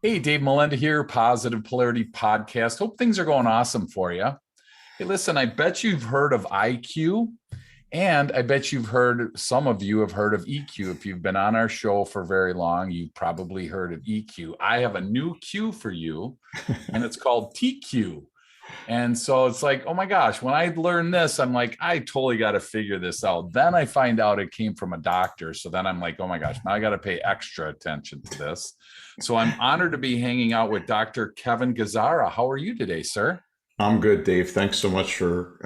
Hey, Dave Molenda here, Positive Polarity Podcast. Hope things are going awesome for you. Hey, listen, I bet you've heard of IQ, and I bet some of you have heard of EQ. If you've been on our show for very long, you've probably heard of EQ. I have a new Q for you, and it's called TQ. And so it's like, oh my gosh, when I learned this, I'm like, I totally got to figure this out. Then I find out it came from a doctor. So then I'm like, oh my gosh, now I got to pay extra attention to this. So I'm honored to be hanging out with Dr. Kevin Gazzara. How are you today, sir? I'm good, Dave. Thanks so much for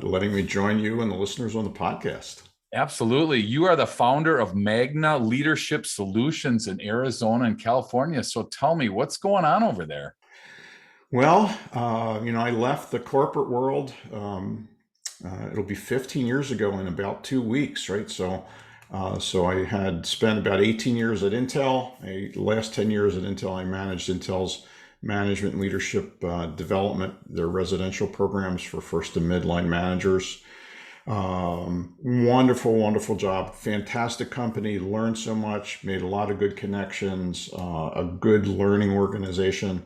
letting me join you and the listeners on the podcast. Absolutely. You are the founder of Magna Leadership Solutions in Arizona and California. So tell me, what's going on over there? Well, I left the corporate world. It'll be 15 years ago in about 2 weeks, right? So I had spent about 18 years at Intel. The last 10 years at Intel, I managed Intel's management leadership development, their residential programs for first and midline managers. Wonderful, wonderful job. Fantastic company. Learned so much. Made a lot of good connections. A good learning organization.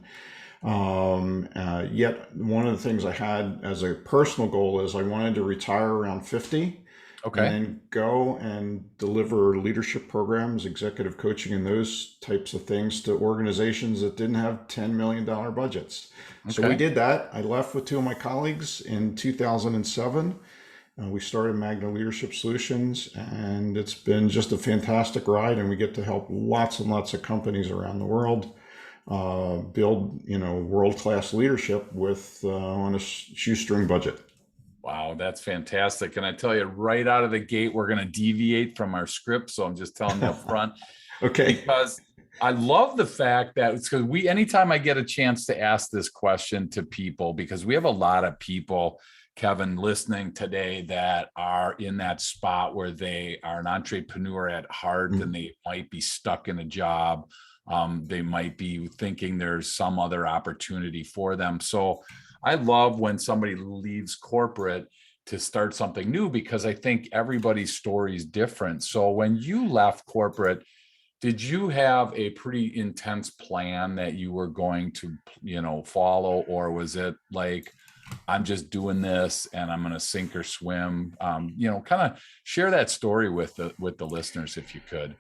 Yet one of the things I had as a personal goal is I wanted to retire around 50 and Okay. then go and deliver leadership programs, executive coaching, and those types of things to organizations that didn't have $10 million budgets. So we Okay. did that. I left with two of my colleagues in 2007. We started Magna Leadership Solutions, and it's been just a fantastic ride. And we get to help lots and lots of companies around the world build, world-class leadership with on a shoestring budget. Wow, that's fantastic. And I tell you, right out of the gate, we're going to deviate from our script. So I'm just telling you up front Okay. because I love the fact that it's because anytime I get a chance to ask this question to people, because we have a lot of people, Kevin, listening today that are in that spot where they are an entrepreneur at heart and they might be stuck in a job. They might be thinking there's some other opportunity for them. So I love when somebody leaves corporate to start something new because I think everybody's story is different. So when you left corporate, did you have a pretty intense plan that you were going to, follow, or was it like, I'm just doing this and I'm going to sink or swim? Kind of share that story with the listeners if you could.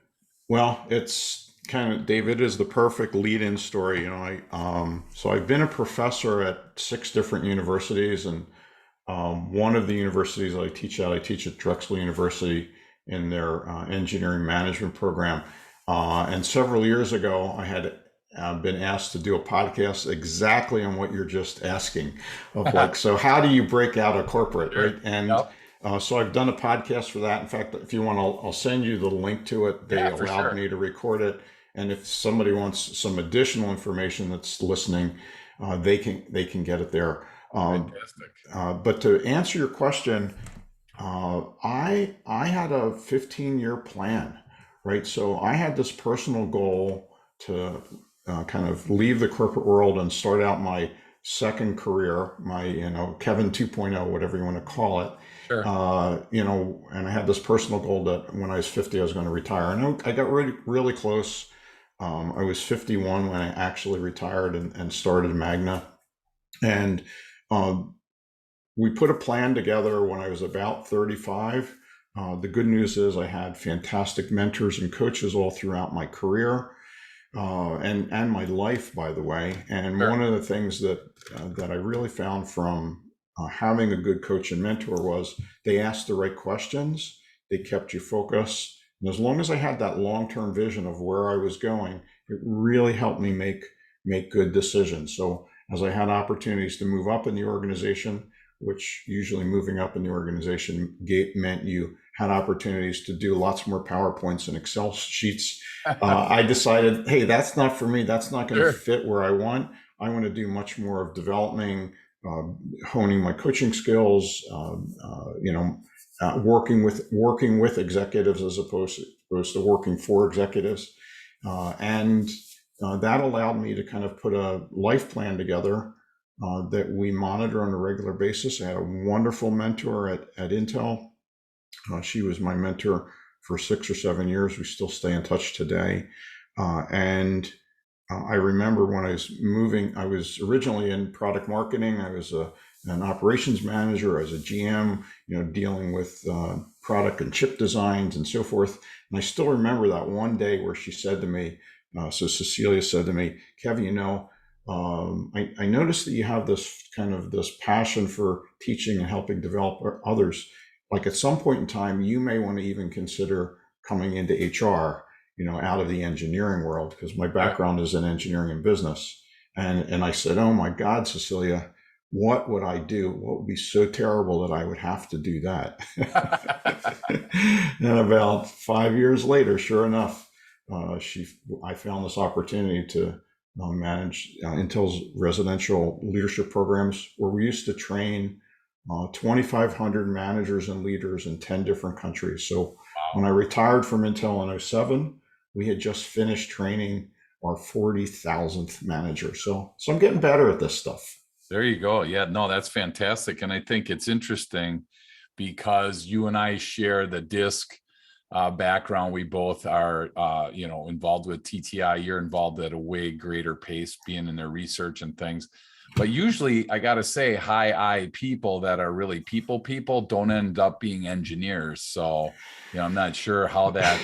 Well, it's kind of, David, is the perfect lead-in story. So I've been a professor at 6 different universities, and one of the universities I teach at Drexel University in their engineering management program. And several years ago, I had been asked to do a podcast exactly on what you're just asking, of like, so how do you break out a corporate, right? Sure. And Yep. so I've done a podcast for that. In fact, if you want, I'll send you the link to it. They Yeah, for allowed sure. me to record it, and if somebody wants some additional information that's listening, they can get it there. Um, Fantastic. but to answer your question, I had a 15-year plan, right? So I had this personal goal to kind of leave the corporate world and start out my second career, my Kevin 2.0, whatever you want to call it. Sure. And I had this personal goal that when I was 50, I was going to retire, and I got really really close. I was 51 when I actually retired and started Magna, and um, we put a plan together when I was about 35. The good news is I had fantastic mentors and coaches all throughout my career and my life, by the way. And Sure. one of the things that I really found from having a good coach and mentor was they asked the right questions, they kept you focused, and as long as I had that long-term vision of where I was going, it really helped me make good decisions. So as I had opportunities to move up in the organization, which usually moving up in the organization meant you had opportunities to do lots more PowerPoints and Excel sheets. I decided, hey, that's not for me. That's not going to Sure. fit where I want. I want to do much more of developing, uh, honing my coaching skills, working with executives as opposed to working for executives, and that allowed me to kind of put a life plan together that we monitor on a regular basis. I had a wonderful mentor at Intel. She was my mentor for 6 or 7 years. We still stay in touch today. And I remember when I was moving, I was originally in product marketing. I was an operations manager. I was a GM, dealing with product and chip designs and so forth. And I still remember that one day where she said to me, so Cecilia said to me, Kevin, I noticed that you have this passion for teaching and helping develop others. Like at some point in time, you may want to even consider coming into HR, out of the engineering world, because my background is in engineering and business. And I said, oh my God, Cecilia, what would I do? What would be so terrible that I would have to do that? And about 5 years later, sure enough, I found this opportunity to manage Intel's residential leadership programs, where we used to train 2,500 managers and leaders in 10 different countries. So when I retired from Intel in '07, we had just finished training our 40,000th manager. So I'm getting better at this stuff. There you go. Yeah, no, that's fantastic. And I think it's interesting because you and I share the disc background. We both are, involved with TTI. You're involved at a way greater pace, being in their research and things. But usually, I got to say, high I people that are really people don't end up being engineers. So, I'm not sure how that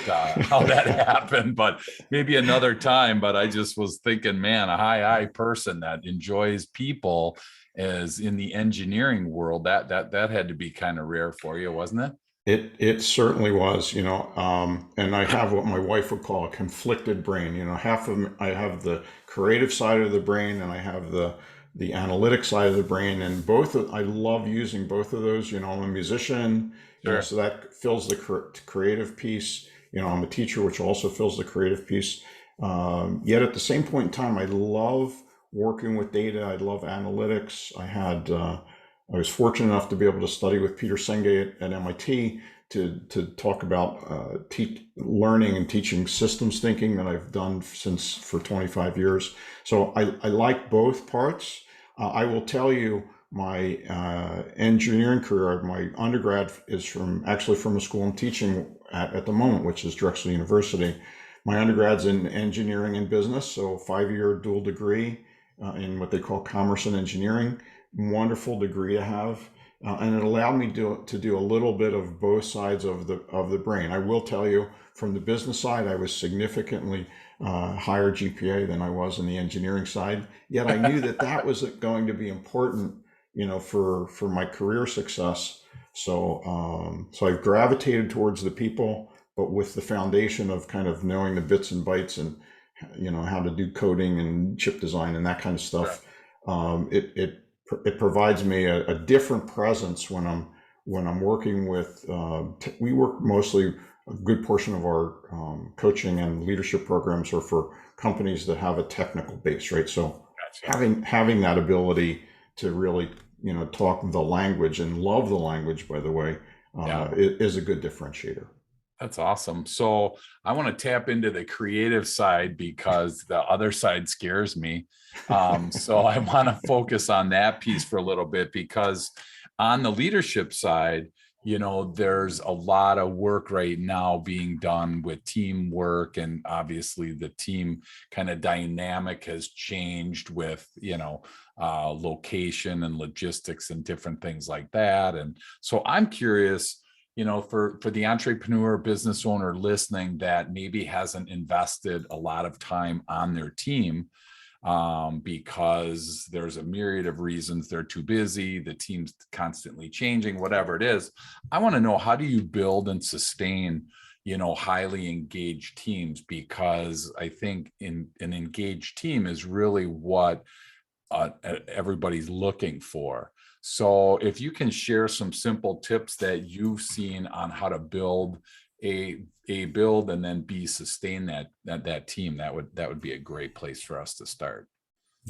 happened, but maybe another time. But I just was thinking, man, a high I person that enjoys people is in the engineering world. That had to be kind of rare for you, wasn't it? It certainly was, and I have what my wife would call a conflicted brain. Half of I have the creative side of the brain, and I have the analytic side of the brain, and I love using both of those. I'm a musician, Sure. So that fills the creative piece. I'm a teacher, which also fills the creative piece. Yet at the same point in time, I love working with data. I love analytics. I was fortunate enough to be able to study with Peter Senge at MIT to talk about learning and teaching systems thinking that I've done for 25 years. So I like both parts. I will tell you, my engineering career, my undergrad is actually from a school I'm teaching at the moment, which is Drexel University. My undergrad's in engineering and business, so 5-year dual degree in what they call commerce and engineering. Wonderful degree to have, and it allowed me to do a little bit of both sides of the brain. I will tell you, from the business side, I was significantly higher GPA than I was in the engineering side. Yet I knew that was going to be important, for my career success. So I've gravitated towards the people, but with the foundation of kind of knowing the bits and bytes and how to do coding and chip design and that kind of stuff. It provides me a different presence when I'm working with. We work mostly, a good portion of our coaching and leadership programs are for companies that have a technical base, right? So having that ability to really talk the language and love the language, by the way, is a good differentiator. That's awesome. So I want to tap into the creative side because the other side scares me. So I want to focus on that piece for a little bit, because on the leadership side, there's a lot of work right now being done with teamwork, and obviously the team kind of dynamic has changed with, location and logistics and different things like that. And so I'm curious, for the entrepreneur business owner listening that maybe hasn't invested a lot of time on their team, because there's a myriad of reasons. They're too busy, the team's constantly changing, whatever it is. I want to know, how do you build and sustain, highly engaged teams? Because I think an engaged team is really what everybody's looking for. So if you can share some simple tips that you've seen on how to build a build and then sustain that team, that would be a great place for us to start.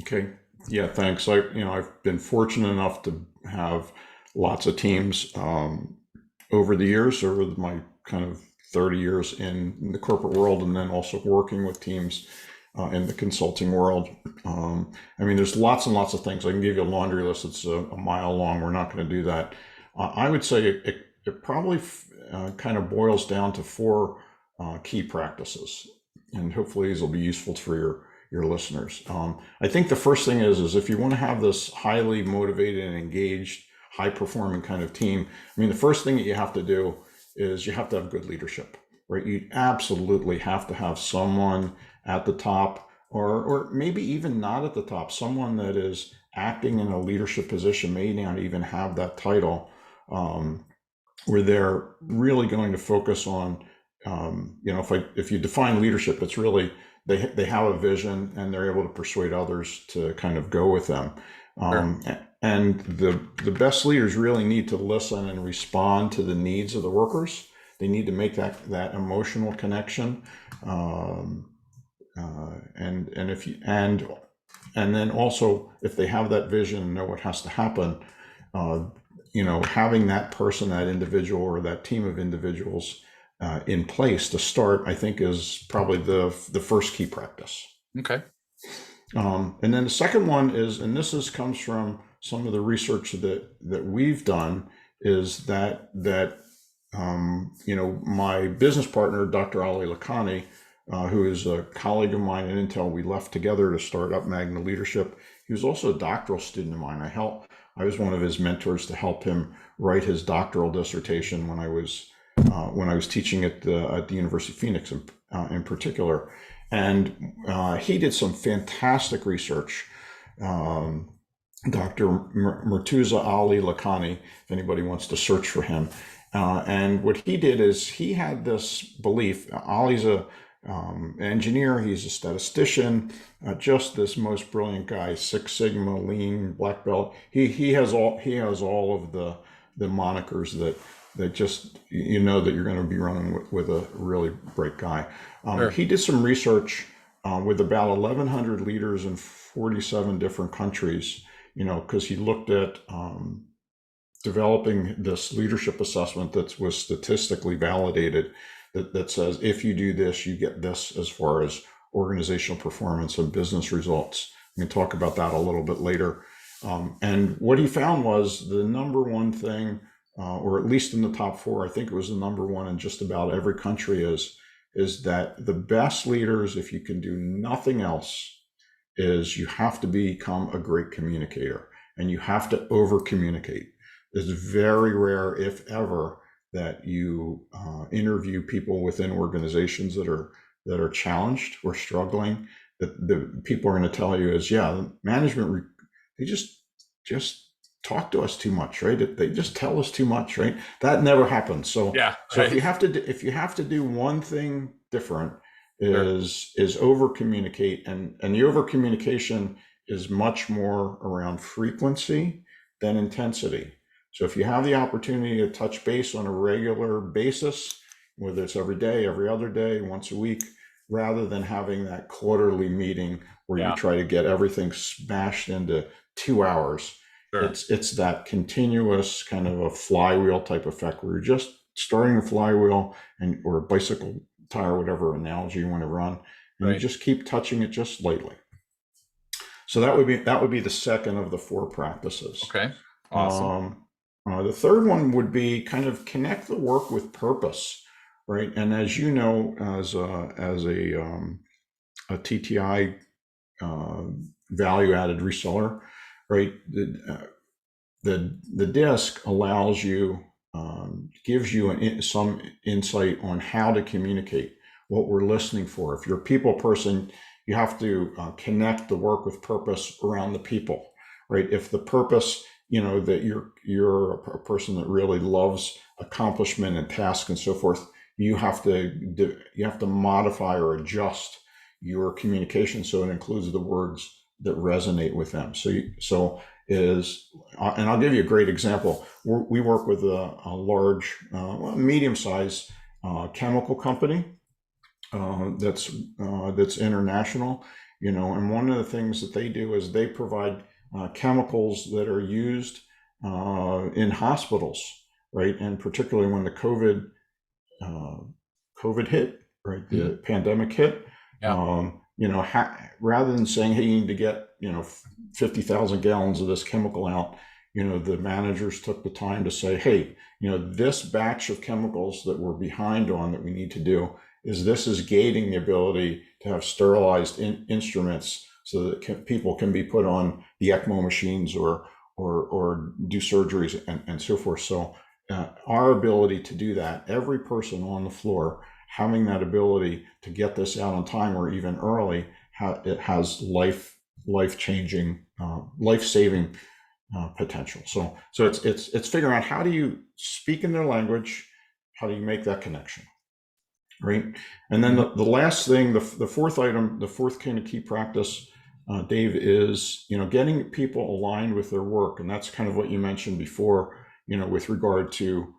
Okay. Yeah, thanks. I've been fortunate enough to have lots of teams over the years, over my kind of 30 years in the corporate world, and then also working with teams in the consulting world. There's lots and lots of things. I can give you a laundry list that's a mile long. We're not going to do that. I would say it probably kind of boils down to 4 key practices, and hopefully these will be useful for your listeners. I think the first thing is if you want to have this highly motivated and engaged, high performing kind of team, I mean, the first thing that you have to do is you have to have good leadership, right? You absolutely have to have someone at the top, or maybe even not at the top, someone that is acting in a leadership position, may not even have that title, where they're really going to focus on, if you define leadership, it's really they have a vision and they're able to persuade others to kind of go with them. Sure. And the best leaders really need to listen and respond to the needs of the workers. They need to make that emotional connection, and then also if they have that vision and know what has to happen, having that person, that individual, or that team of individuals in place to start, I think, is probably the first key practice. Okay. And then the second one is, and this comes from some of the research that we've done, is that my business partner, Dr. Ali Lakhani, who is a colleague of mine at Intel, we left together to start up Magna Leadership. He was also a doctoral student of mine. I was one of his mentors to help him write his doctoral dissertation when I was teaching at the University of Phoenix in particular. And he did some fantastic research. Dr. Murtuza Ali Lakhani, if anybody wants to search for him. And what he did is he had this belief. Ali's an engineer, he's a statistician, just this most brilliant guy, Six Sigma, Lean, Black Belt. He has all of the monikers that just that you're going to be running with a really bright guy. Sure. He did some research with about 1,100 leaders in 47 different countries, because he looked at developing this leadership assessment that was statistically validated, that says if you do this, you get this as far as organizational performance and business results. We can talk about that a little bit later. And what he found was the number one thing, or at least in the top four, I think it was the number one in just about every country, is that the best leaders, if you can do nothing else, is you have to become a great communicator, and you have to over communicate. It's very rare, if ever, that you interview people within organizations that are challenged or struggling, that the people are going to tell you is, management, they just talk to us too much, right? They just tell us too much, right? That never happens. So if you have to do one thing different, is over communicate, and the over communication is much more around frequency than intensity. So if you have the opportunity to touch base on a regular basis, whether it's every day, every other day, once a week, rather than having that quarterly meeting where you try to get everything smashed into 2 hours, it's that continuous kind of a flywheel type effect where you're just starting a flywheel or a bicycle tire, whatever analogy you want to run, and you just keep touching it just lightly. So that would be the second of the four practices. Okay, awesome. The third one would be kind of connect the work with purpose, right? And as you know, as a TTI value-added reseller, right? The disc allows you, gives you some insight on how to communicate, what we're listening for. If you're a people person, you have to connect the work with purpose around the people, right? If the purpose, that you're a person that really loves accomplishment and task and so forth, you have to modify or adjust your communication so it includes the words that resonate with them. And I'll give you a great example. We work with a large, medium-sized chemical company that's international, and one of the things that they do is they provide chemicals that are used in hospitals, right? And particularly when the COVID hit, right? The pandemic hit. Rather than saying, hey, you need to get 50,000 gallons of this chemical out, the managers took the time to say, hey, this batch of chemicals that we're behind on that we need to do is gating the ability to have sterilized instruments so that people can be put on the ECMO machines or do surgeries and so forth. So our ability to do that, every person on the floor having that ability to get this out on time or even early, it has life-changing, life-saving potential. So it's figuring out, how do you speak in their language? How do you make that connection? Right. And then the last thing, the fourth item, the fourth kind of key practice, Dave, is, getting people aligned with their work. And that's kind of what you mentioned before, with regard to,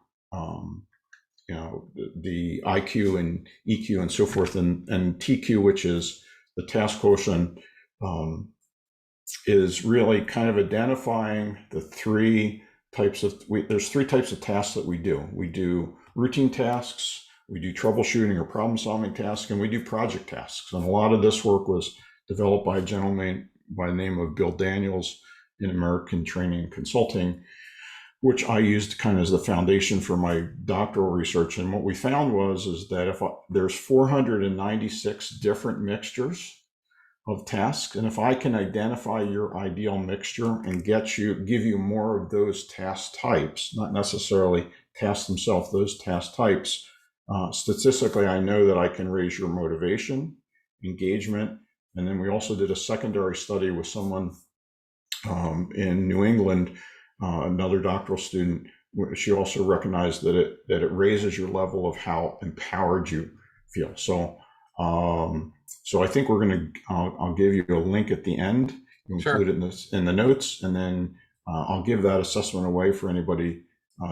the IQ and EQ and so forth, and TQ, which is the task quotient, is really kind of identifying the three types of, there's three types of tasks that we do. We do routine tasks, we do troubleshooting or problem solving tasks, and we do project tasks. And a lot of this work was developed by a gentleman by the name of Bill Daniels in American Training and Consulting, which I used kind of as the foundation for my doctoral research. And what we found is that there's 496 different mixtures of tasks, and if I can identify your ideal mixture and give you more of those task types, not necessarily tasks themselves, those task types, statistically, I know that I can raise your motivation, engagement. And then we also did a secondary study with someone in New England, another doctoral student. She also recognized that it raises your level of how empowered you feel. So I think I'll give you a link at the end. You'll include it in the notes, and then I'll give that assessment away for anybody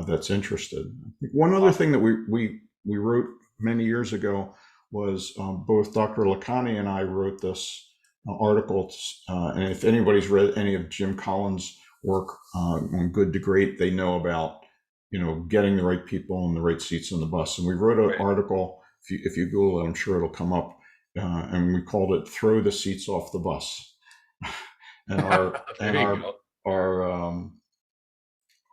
that's interested. One other thing that we wrote many years ago was, both Dr. Lacani and I wrote this article, and if anybody's read any of Jim Collins' work on Good to Great, they know about getting the right people in the right seats on the bus. And we wrote an article. If you Google it, I'm sure it'll come up, and we called it "Throw the Seats Off the Bus." And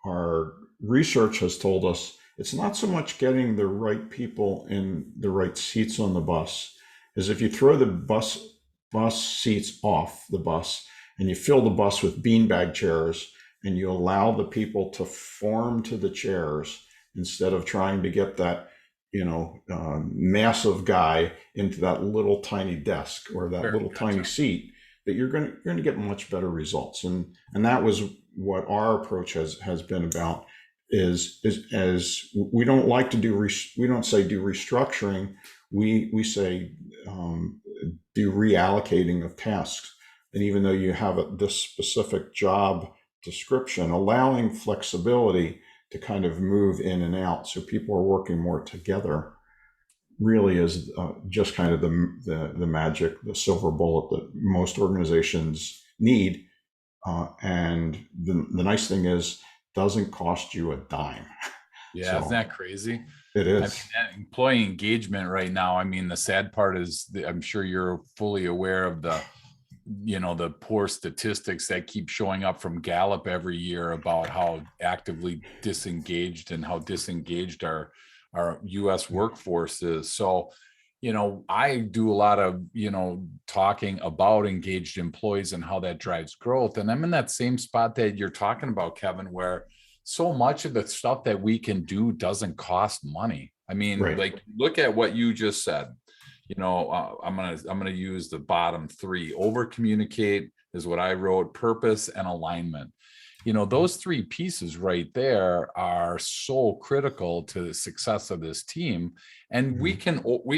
our research has told us it's not so much getting the right people in the right seats on the bus, as if you throw the bus seats off the bus and you fill the bus with beanbag chairs, and you allow the people to form to the chairs instead of trying to get that massive guy into that little tiny desk or that little tiny seat, that you're going to get much better results. And that was what our approach has been about, is as we don't like to do, we don't say do restructuring, we say do reallocating of tasks. And even though you have this specific job description, allowing flexibility to kind of move in and out so people are working more together, really is just kind of the magic, the silver bullet that most organizations need. And the nice thing is, doesn't cost you a dime. Yeah, so, isn't that crazy? It is. I mean, that employee engagement right now, I mean, the sad part is, I'm sure you're fully aware of the poor statistics that keep showing up from Gallup every year about how actively disengaged and how disengaged our U.S. workforce is. So, I do a lot of, talking about engaged employees and how that drives growth. And I'm in that same spot that you're talking about, Kevin, where so much of the stuff that we can do doesn't cost money. I mean, like, look at what you just said. I'm gonna use the bottom three. Over communicate is what I wrote. Purpose and alignment. Those three pieces right there are so critical to the success of this team. And we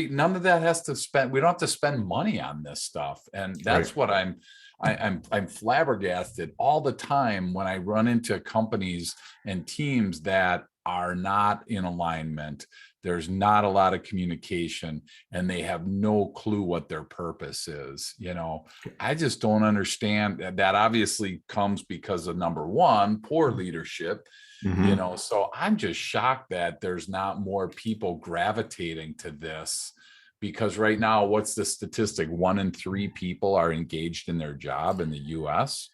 none of that has to spend. We don't have to spend money on this stuff. And that's what I'm flabbergasted all the time when I run into companies and teams that are not in alignment. There's not a lot of communication, and they have no clue what their purpose is. I just don't understand. That obviously comes because of, number one, poor leadership. So I'm just shocked that there's not more people gravitating to this, because right now, what's the statistic? 1 in 3 people are engaged in their job in the US.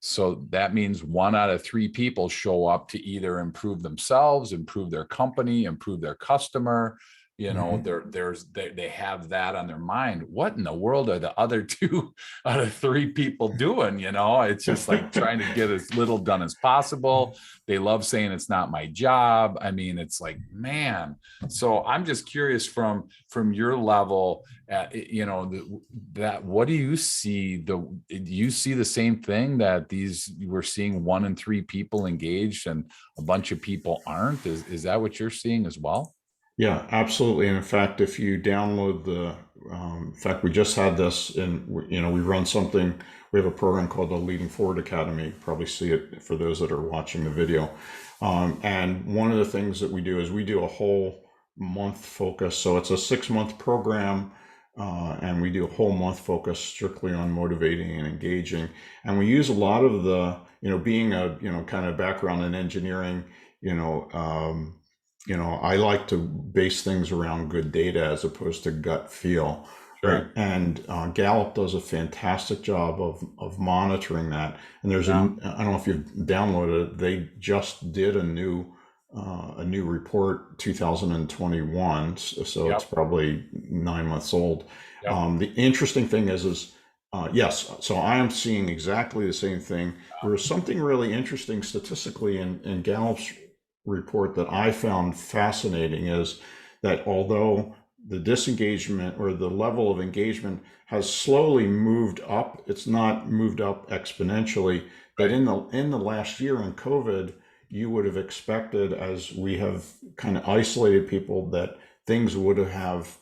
So that means 1 out of 3 people show up to either improve themselves, improve their company, improve their customer, They have that on their mind. What in the world are the other two out of three people doing? It's just like trying to get as little done as possible. They love saying it's not my job. I mean, it's like, man. So I'm just curious from your level, that what do you see? Do you see the same thing, that we're seeing 1 in 3 people engaged and a bunch of people aren't? Is that what you're seeing as well? Yeah, absolutely. And in fact, if you download in fact, we just had this, and we run something. We have a program called the Leading Forward Academy. You probably see it for those that are watching the video. And one of the things that we do is we do a whole month focus. So it's a 6-month program, and we do a whole month focus strictly on motivating and engaging. And we use a lot of the, being a, kind of background in engineering, I like to base things around good data as opposed to gut feel. Sure. Right. And Gallup does a fantastic job of monitoring that. And I don't know if you've downloaded it. They just did a new report, 2021. So it's probably 9 months old. Yep. The interesting thing is yes. So I am seeing exactly the same thing. There was something really interesting statistically in Gallup's report that I found fascinating, is that although the disengagement or the level of engagement has slowly moved up, it's not moved up exponentially. But in the last year in COVID, you would have expected, as we have kind of isolated people, that things would have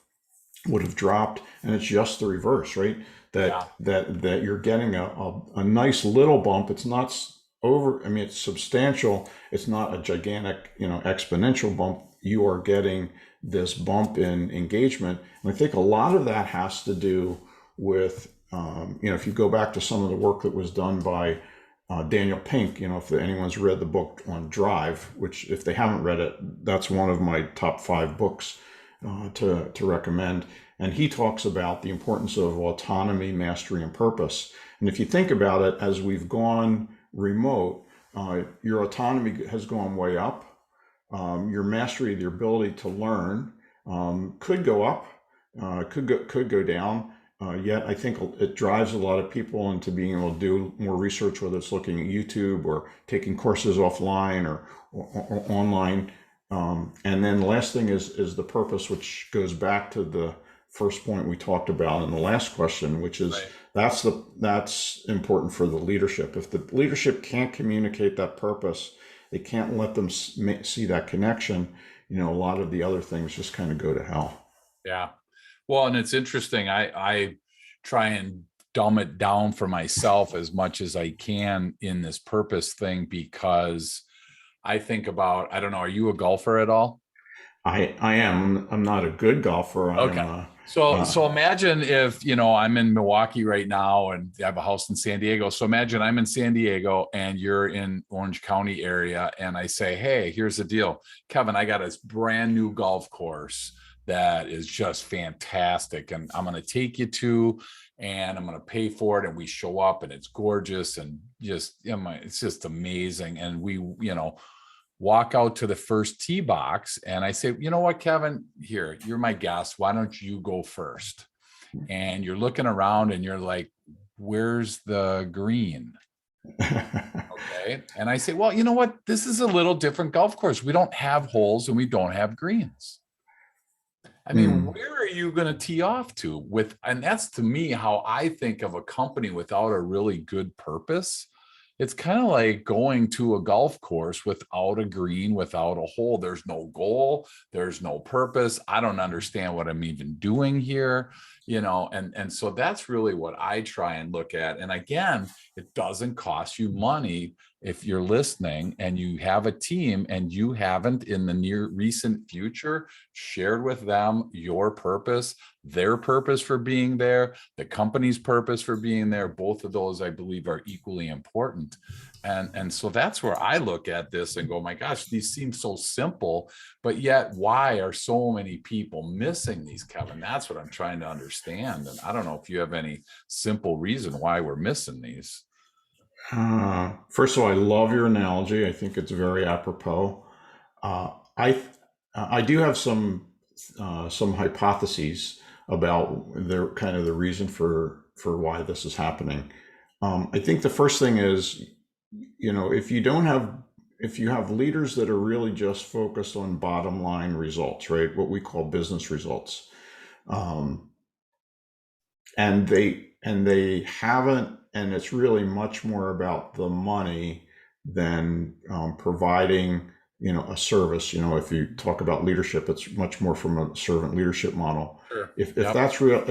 dropped, and it's just the reverse, right? That you're getting a nice little bump. It's not it's substantial. It's not a gigantic, exponential bump. You are getting this bump in engagement. And I think a lot of that has to do with, if you go back to some of the work that was done by Daniel Pink, if anyone's read the book on Drive, which if they haven't read it, that's one of my top 5 books to recommend. And he talks about the importance of autonomy, mastery, and purpose. And if you think about it, as we've gone remote, your autonomy has gone way up. Your mastery, the ability to learn, could go up, could go down. Yet I think it drives a lot of people into being able to do more research, whether it's looking at YouTube or taking courses offline or online. And then the last thing is the purpose, which goes back to the first point we talked about in the last question, which is that's important for the leadership. If the leadership can't communicate that purpose, they can't let them see that connection, a lot of the other things just kind of go to hell. Yeah. Well, and it's interesting. I try and dumb it down for myself as much as I can in this purpose thing, because I think about, I don't know, are you a golfer at all? I am. I'm not a good golfer. Okay. So imagine if, I'm in Milwaukee right now and I have a house in San Diego. So imagine I'm in San Diego and you're in Orange County area. And I say, hey, here's the deal, Kevin, I got this brand new golf course that is just fantastic. And I'm going to take you to, and I'm going to pay for it. And we show up and it's gorgeous and just, it's just amazing. And we, walk out to the first tee box and I say, you know what, Kevin, here, you're my guest. Why don't you go first? And you're looking around and you're like, where's the green? Okay. And I say, well, you know what? This is a little different golf course. We don't have holes and we don't have greens. I mean, where are you going to tee off to and that's to me how I think of a company without a really good purpose. It's kind of like going to a golf course without a green, without a hole. There's no goal. There's no purpose. I don't understand what I'm even doing here, and so that's really what I try and look at. And again, it doesn't cost you money if you're listening and you have a team and you haven't in the near recent future shared with them your purpose, their purpose for being there, the company's purpose for being there. Both of those, I believe, are equally important. And so that's where I look at this and go, my gosh, these seem so simple, but yet why are so many people missing these, Kevin? That's what I'm trying to understand. And I don't know if you have any simple reason why we're missing these. First of all, I love your analogy. I think it's very apropos. I do have some some hypotheses about the kind of the reason for why this is happening. I think the first thing is, if you have leaders that are really just focused on bottom line results, right? What we call business results, and they haven't, and it's really much more about the money than providing, a service. If you talk about leadership, it's much more from a servant leadership model. Sure. If Yep.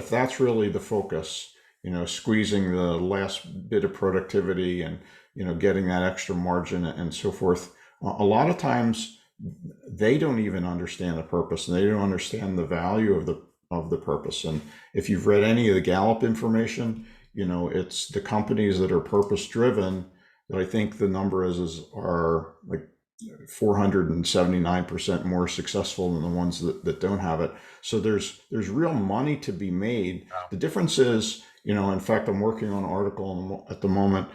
that's really the focus, squeezing the last bit of productivity and getting that extra margin and so forth, a lot of times they don't even understand the purpose, and they don't understand the value of the purpose. And if you've read any of the Gallup information, it's the companies that are purpose driven that I think the number are like 479% more successful than the ones that don't have it. So there's real money to be made. Wow. The difference is, in fact, I'm working on an article at the moment,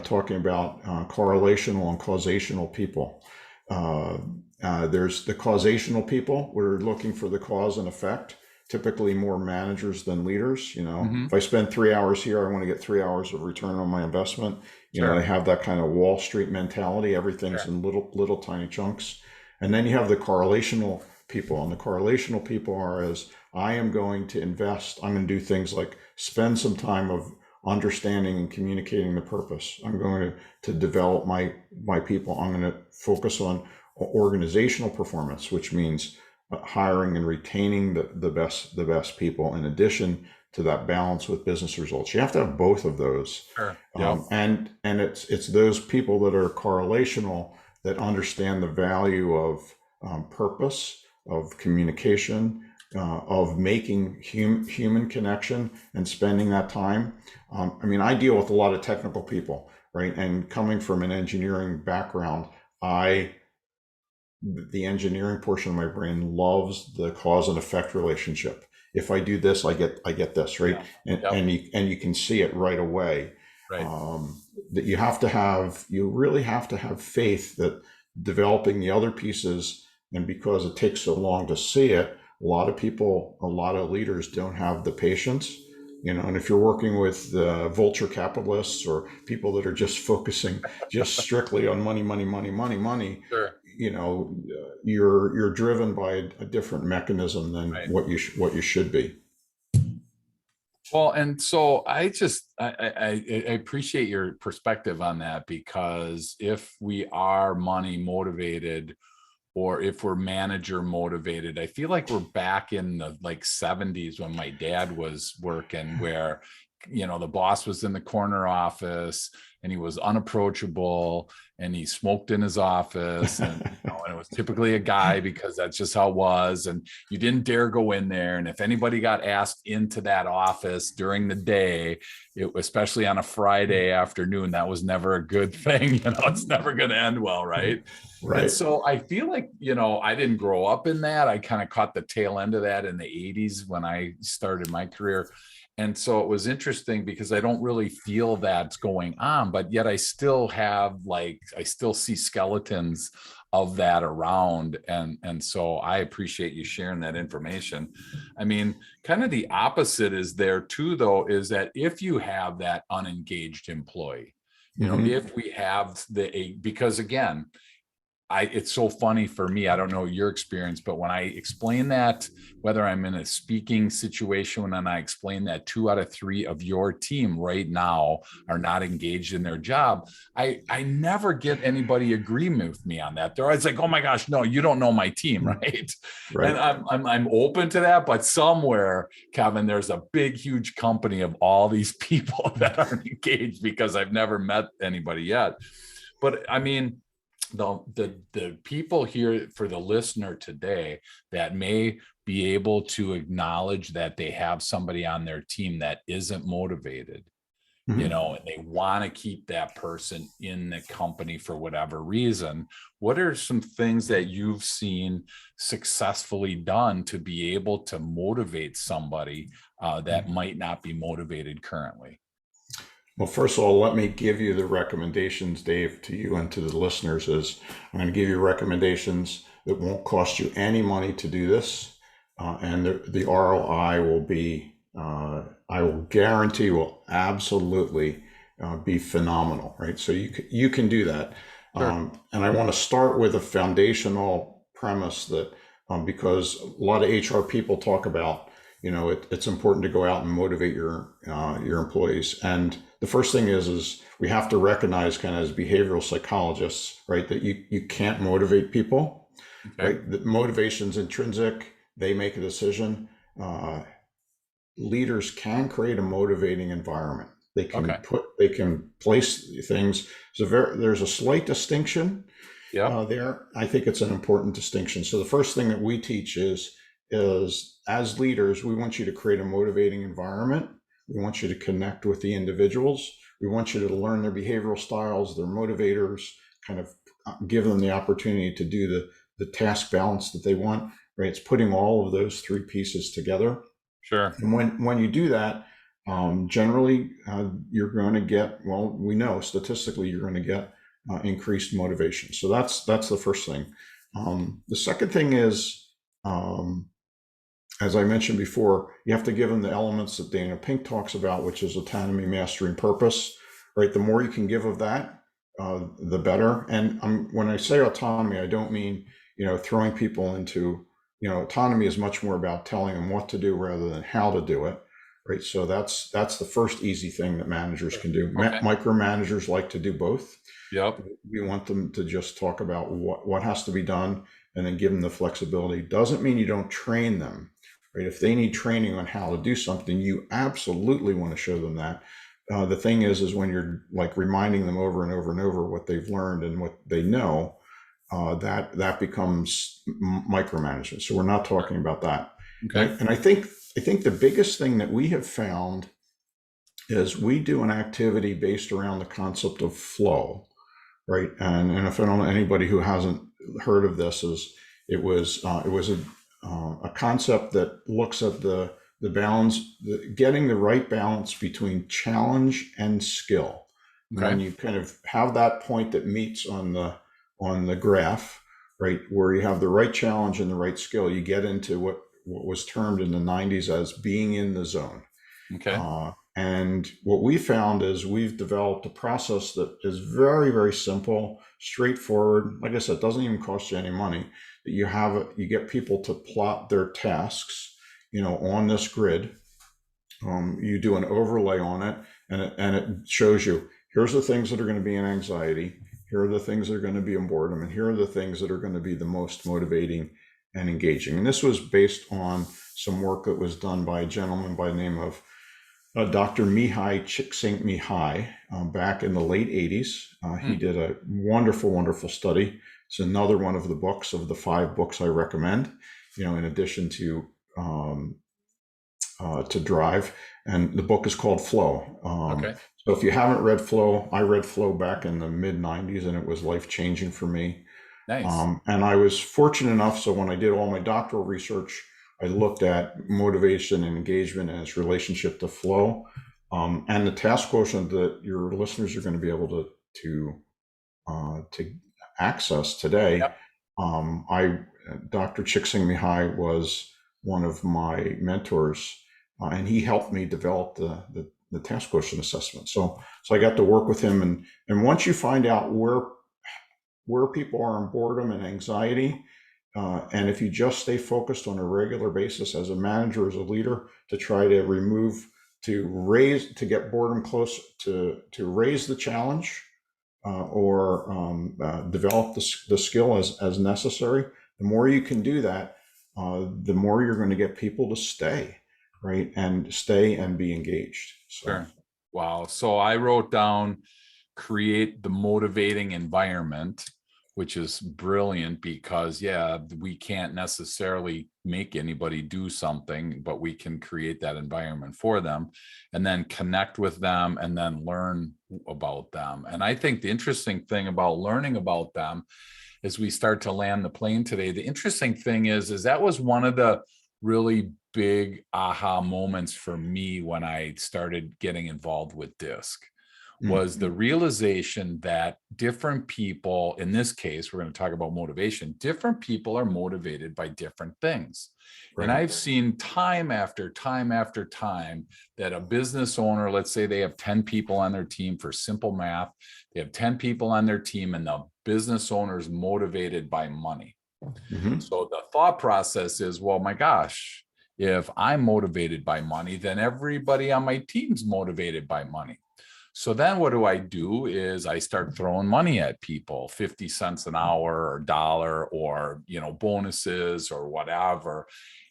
talking about correlational and causational people. There's the causational people. We're looking for the cause and effect, typically more managers than leaders. If I spend 3 hours here, I want to get 3 hours of return on my investment. Sure. They have that kind of Wall Street mentality. Everything's in little tiny chunks. And then you have the correlational people, and the correlational people are as I am going to invest. I'm going to do things like spend some time of understanding and communicating the purpose. I'm going to develop my people. I'm going to focus on organizational performance, which means hiring and retaining the best people, in addition to that balance with business results. You have to have both of those. Sure. Yep. And it's those people that are correlational that understand the value of purpose, of communication, of making human connection and spending that time. I deal with a lot of technical people, right? And coming from an engineering background, the engineering portion of my brain loves the cause and effect relationship. If I do this, I get this, right? Yeah. And you can see it right away. Right. That you really have to have faith that developing the other pieces, and because it takes so long to see it, a lot of leaders don't have the patience. And if you're working with vulture capitalists or people that are just focusing just strictly on money, Sure. You're driven by a different mechanism than what you should be. Well, and so I appreciate your perspective on that, because if we are money motivated, or if we're manager motivated, I feel like we're back in the 70s when my dad was working, where the boss was in the corner office and he was unapproachable and he smoked in his office, and and it was typically a guy, because that's just how it was, and you didn't dare go in there. And if anybody got asked into that office during the day, especially on a Friday afternoon, that was never a good thing. It's never going to end well, right? Right. And so I feel like, I didn't grow up in that. I kind of caught the tail end of that in the 80s when I started my career. And so it was interesting, because I don't really feel that's going on, but yet I still see skeletons of that around. And so I appreciate you sharing that information. Kind of the opposite is there too, though, is that if you have that unengaged employee, if we have because again, it's so funny for me. I don't know your experience, but when I explain that, whether I'm in a speaking situation and I explain that 2 out of 3 of your team right now are not engaged in their job, I never get anybody agreeing with me on that. They're always like, "Oh my gosh, no, you don't know my team," right? Right. And I'm open to that, but somewhere, Kevin, there's a big, huge company of all these people that aren't engaged, because I've never met anybody yet. But the people here, for the listener today, that may be able to acknowledge that they have somebody on their team that isn't motivated, and they want to keep that person in the company for whatever reason. What are some things that you've seen successfully done to be able to motivate somebody that might not be motivated currently? Well, first of all, let me give you the recommendations, Dave, to you and to the listeners. I'm going to give you recommendations that won't cost you any money to do this. and the ROI will be, I will guarantee, will absolutely be phenomenal, right? So you can do that. Sure. And I want to start with a foundational premise that, because a lot of HR people talk about, it's important to go out and motivate your employees. And the first thing is we have to recognize, kind of as behavioral psychologists, right, that you can't motivate people, Okay. right? The motivation's intrinsic. They make a decision. Leaders can create a motivating environment. Okay. They can place things. There's a slight distinction Yep. there. I think it's an important distinction. So the first thing that we teach is as leaders, we want you to create a motivating environment. We want you to connect with the individuals. We want you to learn their behavioral styles, their motivators, kind of give them the opportunity to do the task balance that they want, right? It's putting all of those three pieces together. Sure. And when you do that, generally you're going to get, well, we know statistically you're going to get increased motivation. So that's the first thing. The second thing is, as I mentioned before, you have to give them the elements that Dana Pink talks about, which is autonomy, mastery, and purpose, right? The more you can give of that, the better. And when I say autonomy, I don't mean, throwing people into, autonomy is much more about telling them what to do rather than how to do it, right? So that's the first easy thing that managers can do. Okay. Micromanagers like to do both. Yep. We want them to just talk about what has to be done and then give them the flexibility. Doesn't mean you don't train them, right? If they need training on how to do something, you absolutely want to show them that. The thing is when you're like reminding them over and over and over what they've learned and what they know, that becomes micromanagement. So we're not talking about that. Okay. And I think the biggest thing that we have found is we do an activity based around the concept of flow, right? And if I don't know anybody who hasn't heard of this, it was a concept that looks at the balance, getting the right balance between challenge and skill. Okay. When you kind of have that point that meets on the graph, right, where you have the right challenge and the right skill, you get into what was termed in the 90s as being in the zone. Okay. And what we found is we've developed a process that is very, very simple, straightforward. Like I said, it doesn't even cost you any money. You get people to plot their tasks, on this grid. You do an overlay on it, and it shows you, here's the things that are going to be in anxiety. Here are the things that are going to be in boredom, and here are the things that are going to be the most motivating and engaging. And this was based on some work that was done by a gentleman by the name of Dr. Mihai Csikszentmihalyi back in the late 80s. He did a wonderful, wonderful study. It's another one of the books, of the 5 books I recommend, in addition to Drive. And the book is called Flow. Okay. So if you haven't read Flow, I read Flow back in the mid 90s and it was life-changing for me. Nice. And I was fortunate enough, so when I did all my doctoral research, I looked at motivation and engagement and its relationship to flow, and the task quotient that your listeners are going to be able to access today. Yep. Dr. Csikszentmihalyi was one of my mentors, and he helped me develop the task quotient assessment. So I got to work with him, and once you find out where people are in boredom and anxiety, and if you just stay focused on a regular basis as a manager, as a leader, to try to get boredom close, to raise the challenge, or develop the skill as necessary, the more you can do that, the more you're going to get people to stay, right? And stay and be engaged. So. Sure. Wow. So I wrote down create the motivating environment, which is brilliant because, we can't necessarily make anybody do something, but we can create that environment for them and then connect with them and then learn about them. And I think the interesting thing about learning about them as we start to land the plane today, the interesting thing is that was one of the really big aha moments for me when I started getting involved with DISC, was the realization that different people, in this case, we're going to talk about motivation, different people are motivated by different things. Right. And I've seen time after time after time that a business owner, let's say they have 10 people on their team, for simple math, they have 10 people on their team and the business owner is motivated by money. So the thought process is, well, my gosh, if I'm motivated by money, then everybody on my team's motivated by money. So then what do is I start throwing money at people, 50 cents an hour or dollar, or, bonuses or whatever.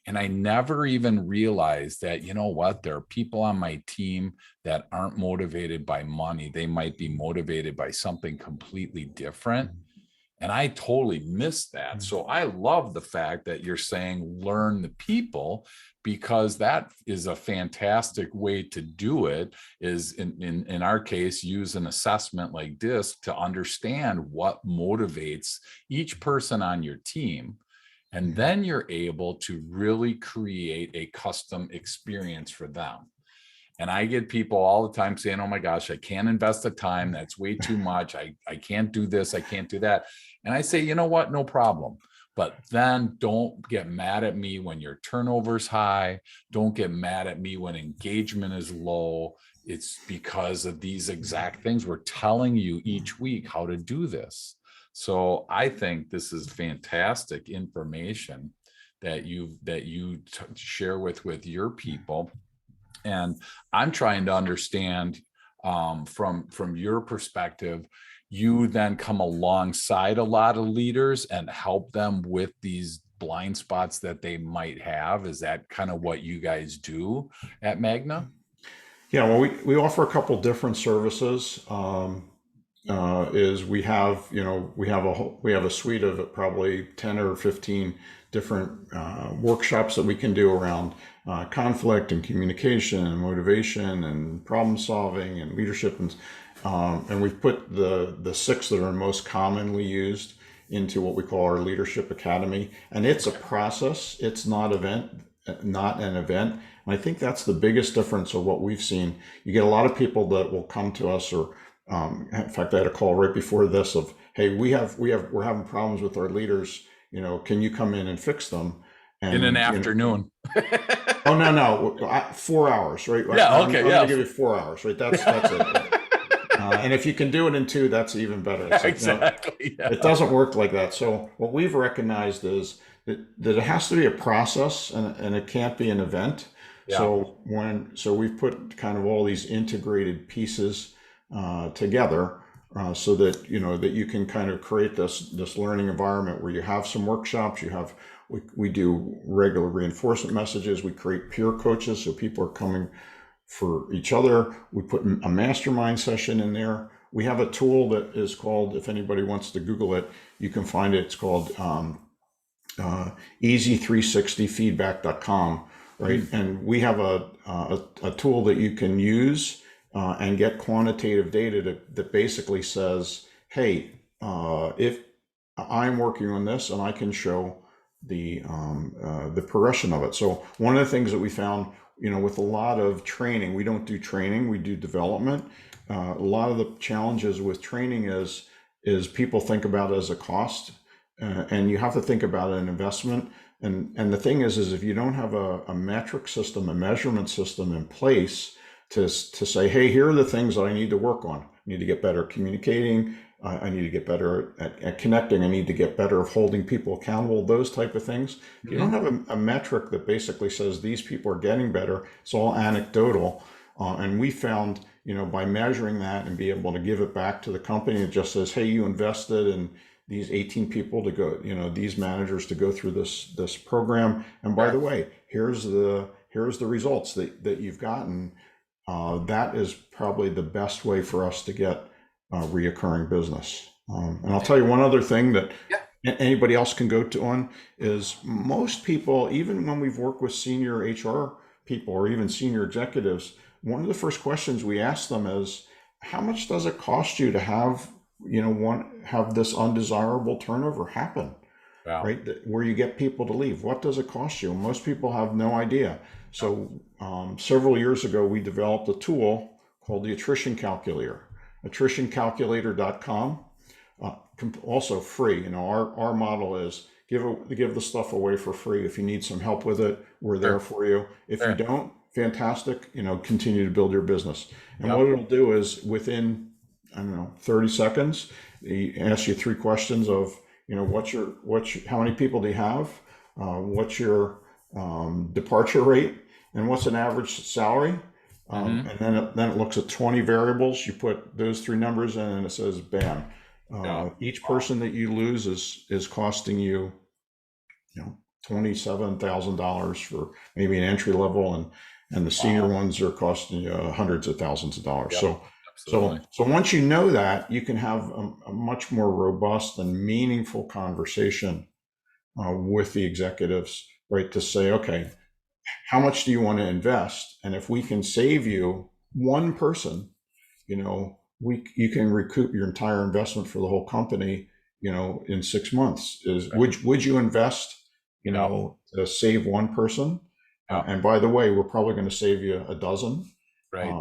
And I never even realized that, you know what, there are people on my team that aren't motivated by money. They might be motivated by something completely different. And I totally missed that. So I love the fact that you're saying learn the people, because that is a fantastic way to do it, is in our case, use an assessment like this to understand what motivates each person on your team. And then you're able to really create a custom experience for them. And I get people all the time saying, oh my gosh, I can't invest the time. That's way too much. I can't do this. I can't do that. And I say, you know what? No problem. But then don't get mad at me when your turnover's high. Don't get mad at me when engagement is low. It's because of these exact things. We're telling you each week how to do this. So I think this is fantastic information that you share with your people. And I'm trying to understand from your perspective, you then come alongside a lot of leaders and help them with these blind spots that they might have. Is that kind of what you guys do at Magna? Yeah, well, we offer a couple different services. Is we have we have a suite of probably 10 or 15 different workshops that we can do around conflict and communication and motivation and problem solving and leadership, and we've put the 6 that are most commonly used into what we call our Leadership Academy. And it's a process. It's not an event. And I think that's the biggest difference of what we've seen. You get a lot of people that will come to us, or in fact, I had a call right before this of, hey, we're having problems with our leaders. Can you come in and fix them? And, in an afternoon. Oh, no, 4 hours, right? Yeah. Okay. I'm going to give you 4 hours, right? That's it. And if you can do it in 2, that's even better. It's exactly. It doesn't work like that. So what we've recognized is that it has to be a process, and it can't be an event. Yeah. So we've put kind of all these integrated pieces together, so that that you can kind of create this learning environment where you have some workshops. We do regular reinforcement messages. We create peer coaches, so people are coming for each other. We put a mastermind session in there. We have a tool that is called, if anybody wants to Google it, you can find it. It's called easy360feedback.com, right? Mm-hmm. And we have a tool that you can use and get quantitative data that basically says, hey, if I'm working on this, and I can show the progression of it. So one of the things that we found, with a lot of training, we don't do training, we do development. A lot of the challenges with training is people think about it as a cost, and you have to think about an investment. And the thing is if you don't have a metric system, a measurement system in place to say, hey, here are the things that I need to work on. I need to get better at communicating. I need to get better at connecting. I need to get better at holding people accountable, those type of things. If you don't have a metric that basically says these people are getting better, it's all anecdotal. And we found, by measuring that and be able to give it back to the company, it just says, hey, you invested in these 18 people to go, these managers to go through this program. And by the way, here's the results that you've gotten. That is probably the best way for us to get reoccurring business. And I'll tell you one other thing that anybody else can go to on is most people, even when we've worked with senior HR people or even senior executives, one of the first questions we ask them is, how much does it cost you to have, have this undesirable turnover happen? Wow. Right? Where you get people to leave. What does it cost you? Most people have no idea. So several years ago, we developed a tool called the attrition calculator. attritioncalculator.com. Also free. Our model is give the stuff away for free. If you need some help with it, we're there for you. If you don't, fantastic. Continue to build your business. And what it'll do is within 30 seconds, he asks you 3 questions of how many people do you have, what's your departure rate, and what's an average salary. And then it looks at 20 variables. You put those 3 numbers in, and it says, bam. Each person that you lose is costing you, $27,000 for maybe an entry level, and the senior ones are costing you hundreds of thousands of dollars. So once you know that, you can have a much more robust and meaningful conversation with the executives, right? To say, okay, how much do you want to invest? And if we can save you one person, you can recoup your entire investment for the whole company, in 6 months. Would you invest, to save one person? And by the way, we're probably going to save you a dozen. Right.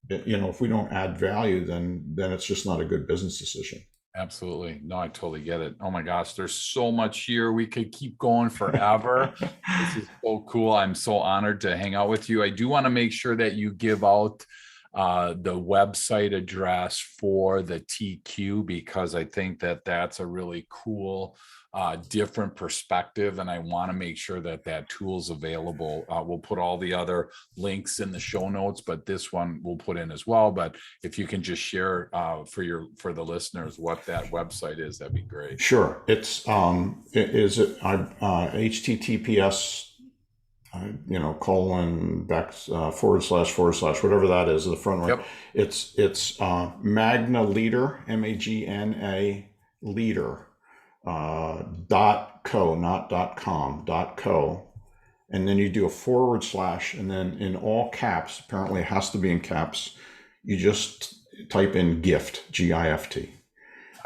If we don't add value, then it's just not a good business decision. Absolutely. No, I totally get it. Oh my gosh, there's so much here. We could keep going forever. This is so cool. I'm so honored to hang out with you. I do want to make sure that you give out the website address for the TQ, because I think that that's a really cool, different perspective. And I want to make sure that tool's available. We'll put all the other links in the show notes, but this one we'll put in as well. But if you can just share for the listeners what that website is, that'd be great. Sure. It's HTTPS colon / / whatever that is, the front one. Yep. It's Magna Leader, MAGNA Leader, .co, not .com, .co. And then you do a / and then in all caps, apparently it has to be in caps, you just type in GIFT, GIFT.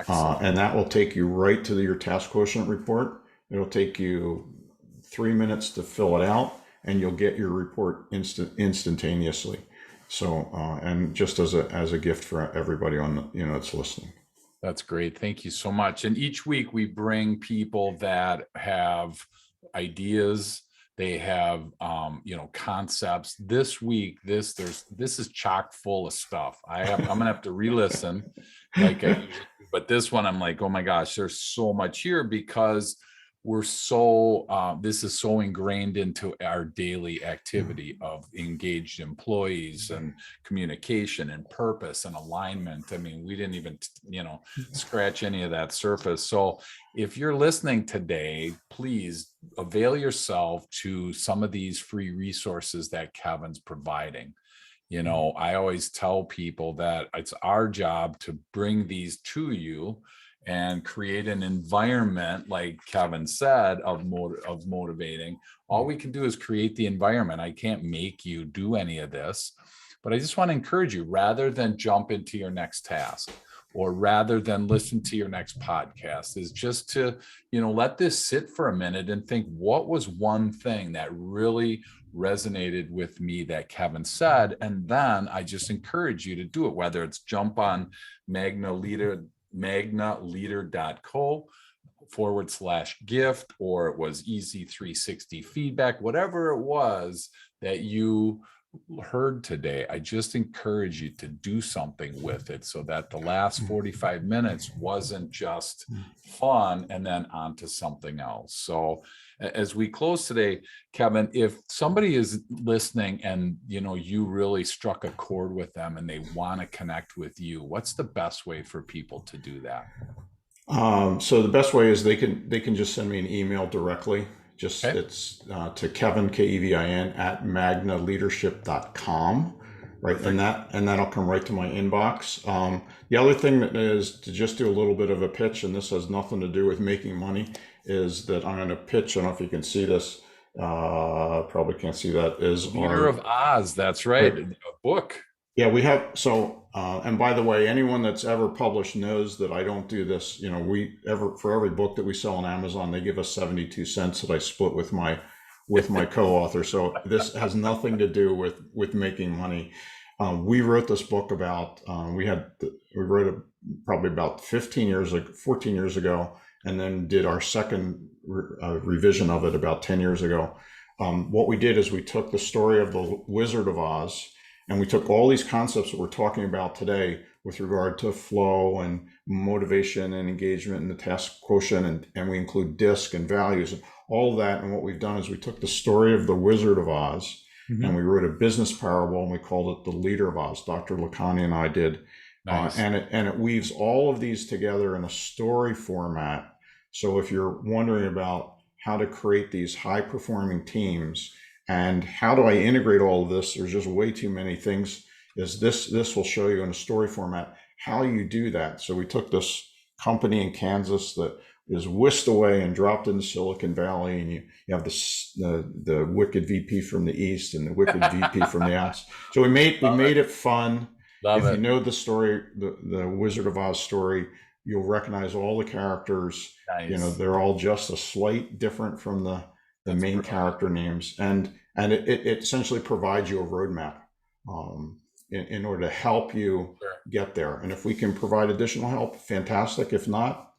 And that will take you right to your task quotient report. It'll take you 3 minutes to fill it out, and you'll get your report instantaneously. So, and just as a gift for everybody that's listening. That's great. Thank you so much. And each week we bring people that have ideas. They have, concepts. This week, this is chock full of stuff. I'm gonna have to re-listen, but this one I'm like, oh my gosh, there's so much here, because we're this is so ingrained into our daily activity of engaged employees and communication and purpose and alignment. I mean, we didn't even, scratch any of that surface. So if you're listening today, please avail yourself to some of these free resources that Kevin's providing. I always tell people that it's our job to bring these to you and create an environment, like Kevin said, of motivating. All we can do is create the environment. I can't make you do any of this, but I just want to encourage you, rather than jump into your next task, or rather than listen to your next podcast, is just to, let this sit for a minute and think, what was one thing that really resonated with me that Kevin said? And then I just encourage you to do it, whether it's jump on magnaleader.co / gift, or it was easy 360 feedback, whatever it was that you heard today. I just encourage you to do something with it, so that the last 45 minutes wasn't just fun and then on to something else. So as we close today, Kevin, if somebody is listening and you really struck a chord with them and they want to connect with you, what's the best way for people to do that? So the best way is they can just send me an email directly. It's to Kevin, Kevin, at magnaleadership.com. Right. Perfect. And that'll come right to my inbox. The other thing that is to just do a little bit of a pitch, and this has nothing to do with making money, is that I'm going to pitch. I don't know if you can see this. Probably can't see that. Is Leader of Oz. That's right. A book. Yeah, we have. So, and by the way, anyone that's ever published knows that I don't do this. For every book that we sell on Amazon, they give us 72 cents that I split with my co-author. So this has nothing to do with making money. We wrote this book about, we wrote it probably about 14 years ago, and then did our second revision of it about 10 years ago. What we did is we took the story of the Wizard of Oz, and we took all these concepts that we're talking about today with regard to flow and motivation and engagement and the task quotient, and we include DISC and values and all of that. And what we've done is we took the story of the Wizard of Oz, and we wrote a business parable, and we called it The Leader of Oz. Dr. Lacani and I did. Nice. And it weaves all of these together in a story format. So if you're wondering about how to create these high performing teams and how do I integrate all of this, there's just way too many things. This will show you in a story format how you do that. So we took this company in Kansas that is whisked away and dropped into Silicon Valley, and you have the wicked VP from the East and the wicked VP from the West. So we made it fun. Love If it. you know the story, the Wizard of Oz story, you'll recognize all the characters. Nice. They're all just a slight different from the That's main brilliant. character names, and it essentially provides you a roadmap in order to help you Sure. get there. And if we can provide additional help, fantastic. If not,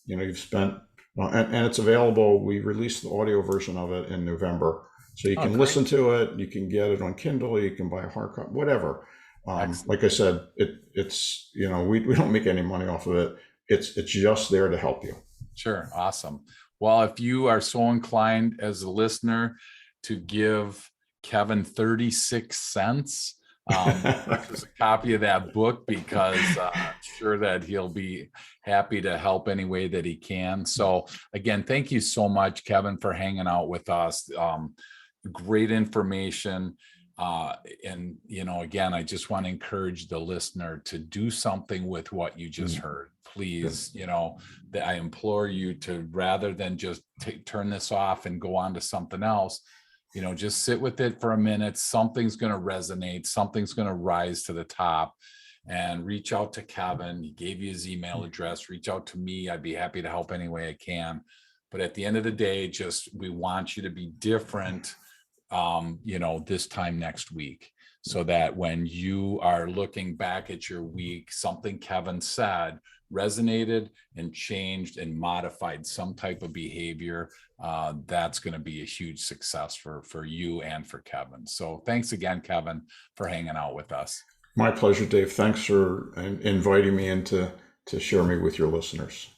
you've spent, and it's available. We released the audio version of it in November, so you can great. listen to it. You can get it on Kindle. You can buy a hard copy, whatever. Like I said, it's we don't make any money off of it. It's just there to help you. Sure. Awesome. Well, if you are so inclined as a listener to give Kevin 36 cents, purchase a copy of that book, because I'm sure that he'll be happy to help any way that he can. So again, thank you so much, Kevin, for hanging out with us. Great information. And again, I just want to encourage the listener to do something with what you just heard. Please, that I implore you to, rather than just turn this off and go on to something else, just sit with it for a minute. Something's going to resonate. Something's going to rise to the top. And reach out to Kevin. He gave you his email address. Reach out to me. I'd be happy to help any way I can. But at the end of the day, we want you to be different, this time next week, so that when you are looking back at your week, something Kevin said resonated and changed and modified some type of behavior. That's going to be a huge success for you and for Kevin. So thanks again, Kevin, for hanging out with us. My pleasure, Dave. Thanks for inviting me in to share me with your listeners.